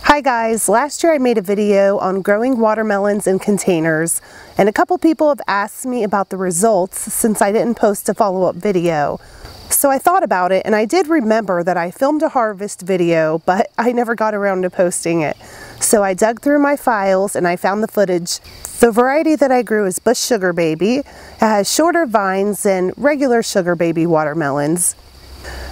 Hi guys, last year I made a video on growing watermelons in containers, and a couple people have asked me about the results since I didn't post a follow-up video. So I thought about it, and I did remember that I filmed a harvest video, but I never got around to posting it. So I dug through my files and I found the footage. The variety that I grew is Bush Sugar Baby. It has shorter vines than regular Sugar Baby watermelons.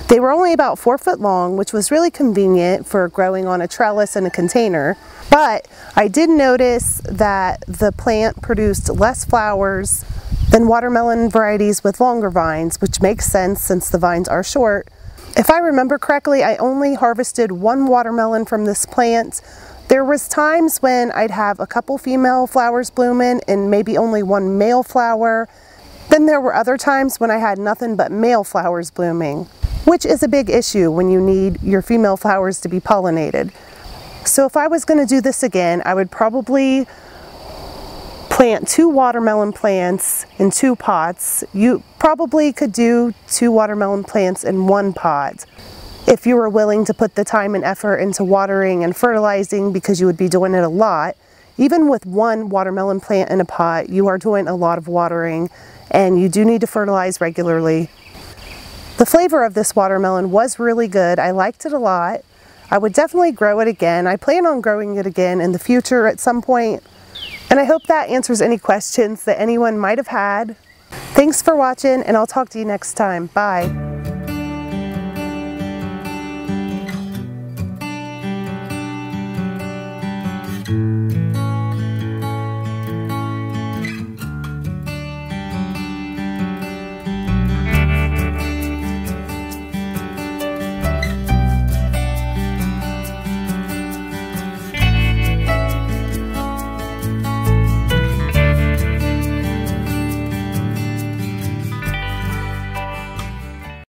They were only about 4 foot long, which was really convenient for growing on a trellis in a container. But I did notice that the plant produced less flowers than watermelon varieties with longer vines, which makes sense since the vines are short. If I remember correctly, I only harvested one watermelon from this plant. There was times when I'd have a couple female flowers blooming and maybe only one male flower. Then there were other times when I had nothing but male flowers blooming, which is a big issue when you need your female flowers to be pollinated. So if I was going to do this again, I would probably plant 2 watermelon plants in 2 pots. You probably could do 2 watermelon plants in 1 pot if you were willing to put the time and effort into watering and fertilizing, because you would be doing it a lot. Even with 1 watermelon plant in a pot, you are doing a lot of watering, and you do need to fertilize regularly. The flavor of this watermelon was really good. I liked it a lot. I would definitely grow it again. I plan on growing it again in the future at some point. And I hope that answers any questions that anyone might have had. Thanks for watching, and I'll talk to you next time. Bye.